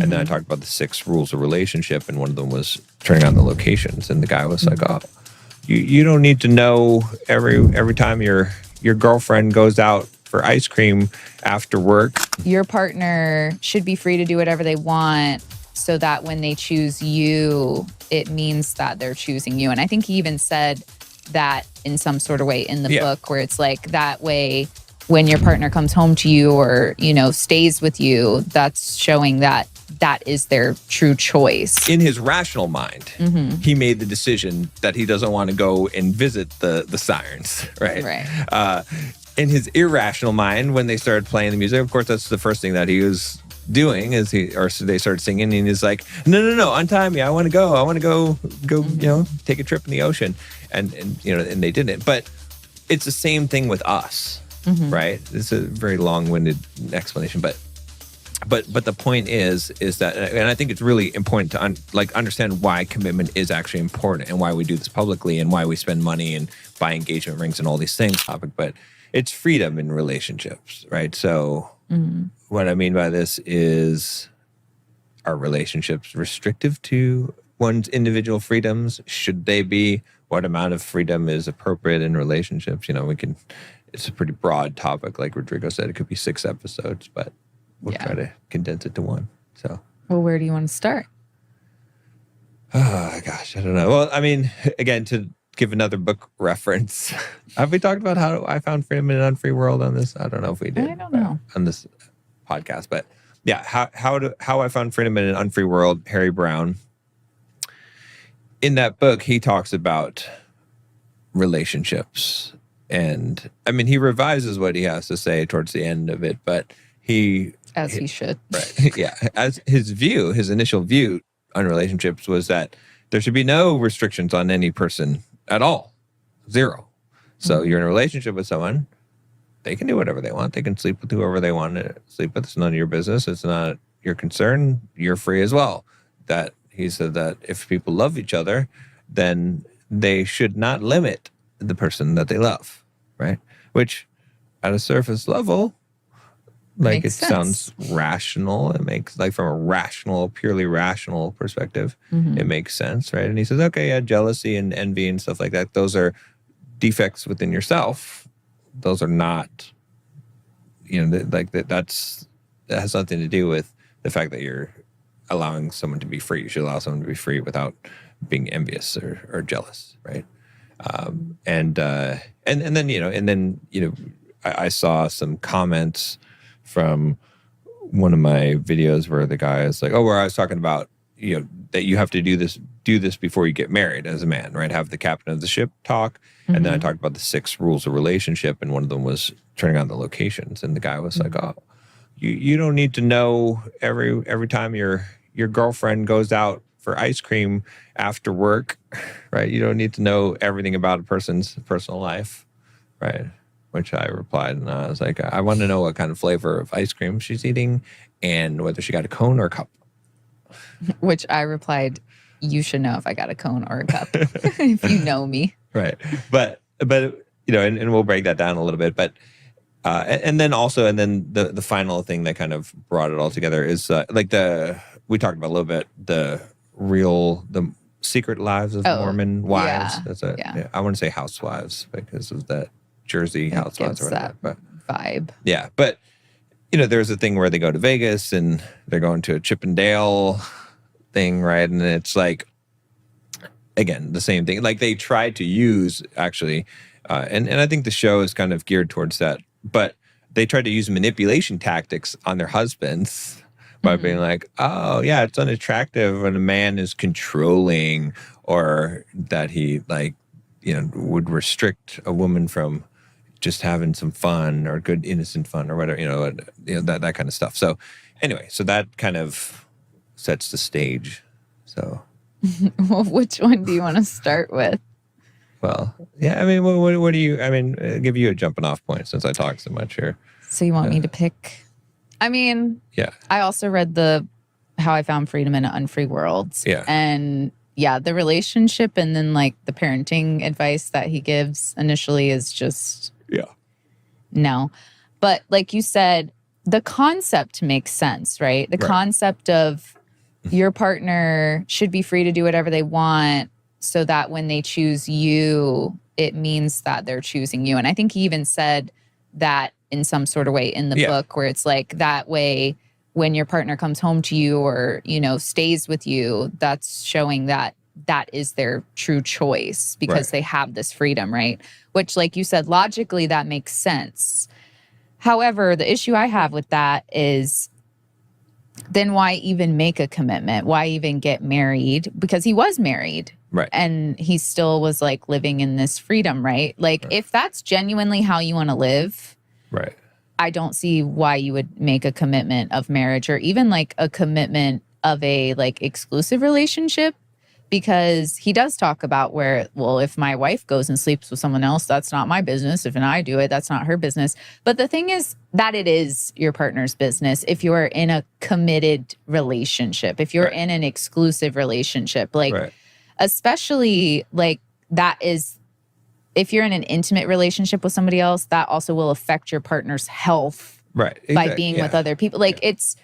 And then I talked about the 6 rules of relationship, and one of them was turning on the locations. And the guy was like, "Oh, you don't need to know every time your girlfriend goes out for ice cream after work." Your partner should be free to do whatever they want, so that when they choose you, it means that they're choosing you. And I think he even said that in some sort of way in the book, where it's like that way when your partner comes home to you or, stays with you, that's showing that that is their true choice. In his rational mind, he made the decision that he doesn't want to go and visit the sirens, right? Right. In his irrational mind, when they started playing the music, of course, that's the first thing that he was doing so they started singing, and he's like, no, untie me. I want to go, take a trip in the ocean. And they didn't. But it's the same thing with us, right? It's a very long-winded explanation, but the point is that, and I think it's really important to understand why commitment is actually important and why we do this publicly and why we spend money and buy engagement rings and all these things. But it's freedom in relationships, right? So what I mean by this is, are relationships restrictive to one's individual freedoms? Should they be? What amount of freedom is appropriate in relationships? It's a pretty broad topic. Like Rodrigo said, it could be 6 episodes, but we'll try to condense it to 1. So, well, where do you want to start? Oh, gosh, I don't know. Well, I mean, again, to give another book reference, have we talked about how I found freedom in an unfree world on this? I don't know if we did. I don't know. On this podcast, but yeah, how I found freedom in an unfree world, Harry Brown. In that book, he talks about relationships. And I mean, he revises what he has to say towards the end of it, but he should. Right. Yeah. As his initial view on relationships was that there should be no restrictions on any person at all. 0. So you're in a relationship with someone, they can do whatever they want. They can sleep with whoever they want to sleep with. It's none of your business. It's not your concern. You're free as well. That he said that if people love each other, then they should not limit the person that they love, right? Which, at a surface level, makes sense. Sounds rational. It makes, from a purely rational perspective, it makes sense, right? And he says, okay, yeah, jealousy and envy and stuff like that, those are defects within yourself. Those are not, that has nothing to do with the fact that you're allowing someone to be free. You should allow someone to be free without being envious or jealous, right? And then I saw some comments from one of my videos where the guy is like, where I was talking about, that you have to do this before you get married as a man, right? Have the captain of the ship talk. And then I talked about the 6 rules of relationship, and one of them was turning on the locations. And the guy was like, "Oh, you don't need to know every time your girlfriend goes out for ice cream after work, right? You don't need to know everything about a person's personal life, right?" Which I replied, and I was like, "I want to know what kind of flavor of ice cream she's eating and whether she got a cone or a cup." Which I replied, "You should know if I got a cone or a cup if you know me." Right. But and we'll break that down a little bit. But and then the final thing that kind of brought it all together is we talked about a little bit the secret lives of Mormon wives. Yeah. I want to say housewives because of the Jersey housewives or whatever. That vibe. Yeah, but there's a thing where they go to Vegas and they're going to a Chippendale thing, right? And it's like, again, the same thing. Like they tried to use actually, and I think the show is kind of geared towards that, but they tried to use manipulation tactics on their husbands by being like, "Oh yeah, it's unattractive when a man is controlling, or that he would restrict a woman from just having some fun or good innocent fun or whatever, that kind of stuff." So anyway, so that kind of sets the stage. So well, which one do you want to start with? Well, yeah, I mean, what do you, give you a jumping off point since I talk so much here. So you want me to pick? I mean, yeah. I also read How I Found Freedom in Unfree Worlds. Yeah. And yeah, the relationship and then the parenting advice that he gives initially is just no. But like you said, the concept makes sense, right? The Right. concept of your partner should be free to do whatever they want so that when they choose you, it means that they're choosing you. And I think he even said that in some sort of way in the book, where it's like that way when your partner comes home to you or, you know, stays with you, that's showing that that is their true choice because they have this freedom, right? Which, like you said, logically that makes sense. However, the issue I have with that is then why even make a commitment? Why even get married? Because he was married. Right. And he still was like living in this freedom, right? Like if that's genuinely how you want to live, right, I don't see why you would make a commitment of marriage or even like a commitment of a like exclusive relationship. Because he does talk about where, well, if my wife goes and sleeps with someone else, that's not my business. If I do it, that's not her business. But the thing is that it is your partner's business if you're in a committed relationship, if you're in an exclusive relationship, like especially like that is, if you're in an intimate relationship with somebody else, that also will affect your partner's health by being with other people. Like it's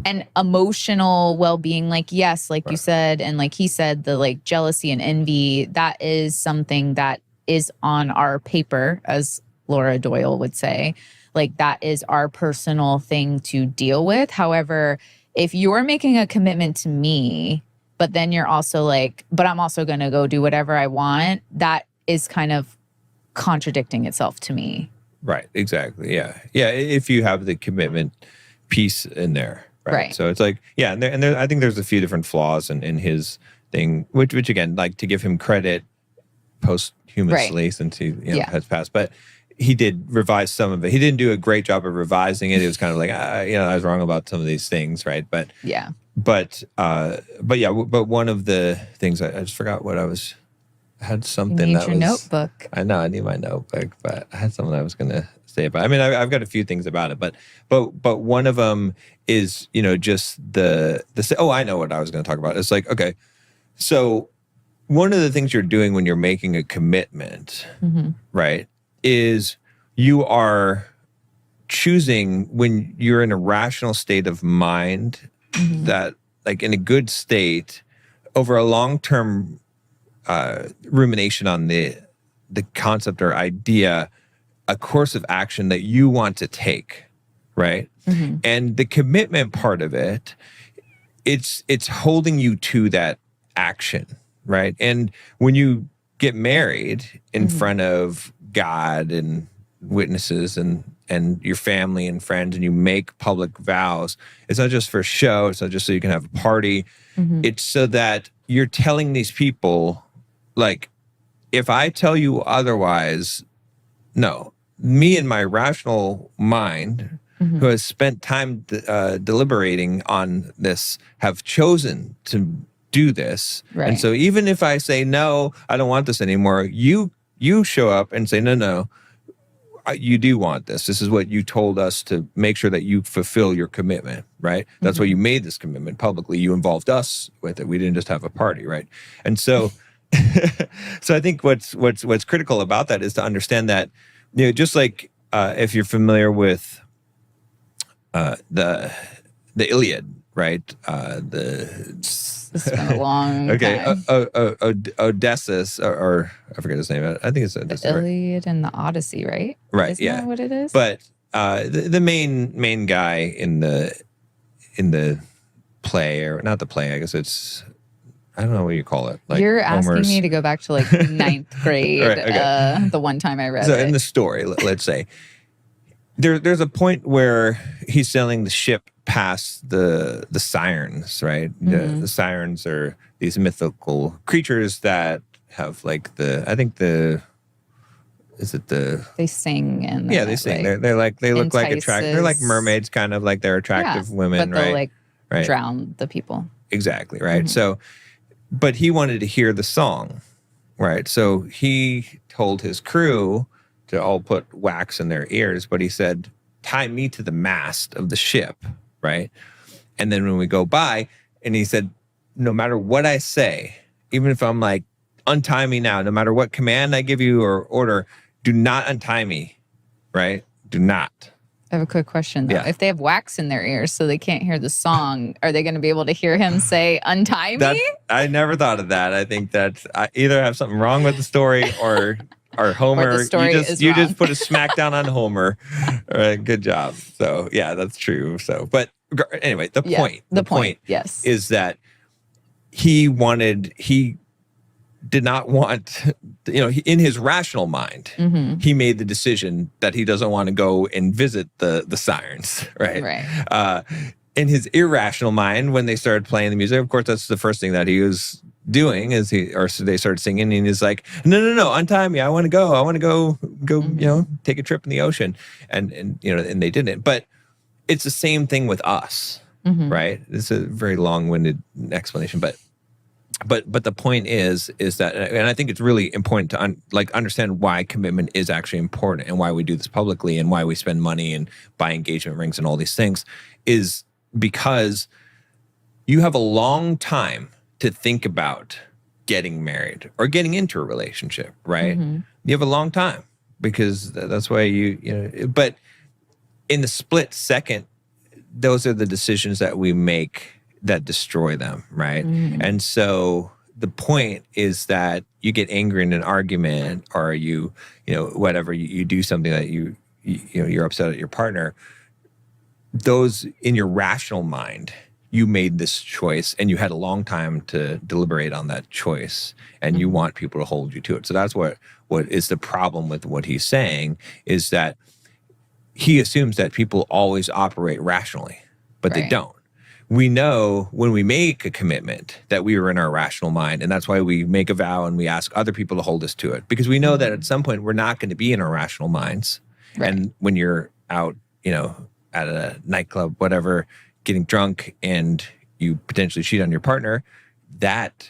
an emotional well-being, like, yes, like you said, and like he said, the like jealousy and envy, that is something that is on our paper, as Laura Doyle would say. Like that is our personal thing to deal with. However, if you're making a commitment to me, but then you're also like, but I'm also going to go do whatever I want, that is kind of contradicting itself to me. Right, exactly. Yeah. Yeah, if you have the commitment piece in there. Right. So it's like, yeah, and there, I think there's a few different flaws in his thing, which again, like to give him credit posthumously since he has passed, but he did revise some of it. He didn't do a great job of revising it. It was kind of like, I was wrong about some of these things, right? But but one of the things I just forgot what I had something you that your notebook. I know I need my notebook, but I had something I was going to say about. I mean, I've got a few things about it, but one of them is, you know, just the I know what I was going to talk about. It's like, okay, so one of the things you're doing when you're making a commitment, right, is you are choosing when you're in a rational state of mind, that like in a good state over a long-term rumination on the concept or idea, a course of action that you want to take, right? And the commitment part of it, it's holding you to that action, right? And when you get married in front of God and witnesses and your family and friends, and you make public vows, it's not just for show, it's not just so you can have a party, it's so that you're telling these people, like, if I tell you otherwise, no, me and my rational mind, who has spent time deliberating on this, have chosen to do this. Right. And so even if I say, no, I don't want this anymore, you show up and say, no, you do want this. This is what you told us to make sure that you fulfill your commitment, right? That's why you made this commitment publicly. You involved us with it. We didn't just have a party, right? And so, so I think what's critical about that is to understand that, you know, just like if you're familiar with the Iliad, right? It's been a long time. Odysseus, or I forget his name. I think it's Odysseus. The Iliad and the Odyssey, right? Right. Isn't that what it is? But the main guy in the play, or not the play, I guess it's, I don't know what you call it. Like you're asking Homer's... me to go back to like ninth grade. Right, okay. The one time I read it. So in the story, let's say there's a point where he's sailing the ship past the sirens, right? The sirens are these mythical creatures that have like they sing and they sing. Like, they look like attractive. They're like mermaids, kind of like they're attractive women, but they'll right? Like drown the people. Exactly, right. So, but he wanted to hear the song, right? So he told his crew to all put wax in their ears, but he said, tie me to the mast of the ship, right? And then when we go by, and he said, no matter what I say, even if I'm like, untie me now, no matter what command I give you or order, do not untie me, right? Do not. I have a quick question though. Yeah. If they have wax in their ears so they can't hear the song, are they going to be able to hear him say "untie me"? I never thought of that. I think that I either have something wrong with the story or Homer. Or the story you is wrong. just put a smackdown on Homer. All right, good job. So yeah, that's true. So, but anyway, the point, yes, is that he did not want, in his rational mind, he made the decision that he doesn't want to go and visit the sirens, right? Right. In his irrational mind, when they started playing the music, of course, that's the first thing that he was doing so they started singing, and he's like, no, untie me. I want to go, take a trip in the ocean. And they didn't. But it's the same thing with us, right? It's a very long-winded explanation, but the point is that, and I think it's really important to understand why commitment is actually important and why we do this publicly and why we spend money and buy engagement rings and all these things, is because you have a long time to think about getting married or getting into a relationship, right? You have a long time because that's why but in the split second, those are the decisions that we make that destroy them, right? And so the point is that you get angry in an argument, or whatever, you do something that you're upset at your partner. Those, in your rational mind, you made this choice and you had a long time to deliberate on that choice, and you want people to hold you to it. So that's what is the problem with what he's saying, is that he assumes that people always operate rationally, but they don't. We know when we make a commitment that we were in our rational mind, and that's why we make a vow and we ask other people to hold us to it, because we know that at some point we're not going to be in our rational minds. Right. And when you're out, at a nightclub, whatever, getting drunk, and you potentially cheat on your partner, that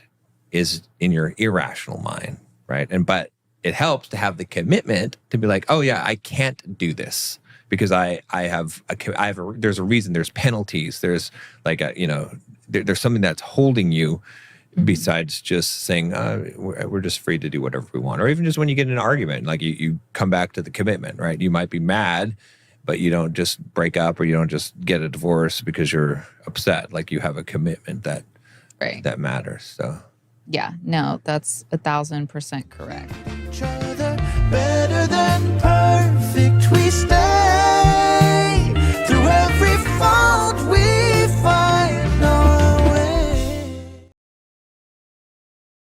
is in your irrational mind, right? But it helps to have the commitment to be like, oh yeah, I can't do this, because there's a reason, there's penalties, there's there's something that's holding you besides just saying, we're just free to do whatever we want. Or even just when you get in an argument, like you come back to the commitment, right? You might be mad, but you don't just break up, or you don't just get a divorce because you're upset. Like, you have a commitment that matters. So yeah, no, that's 1,000% correct.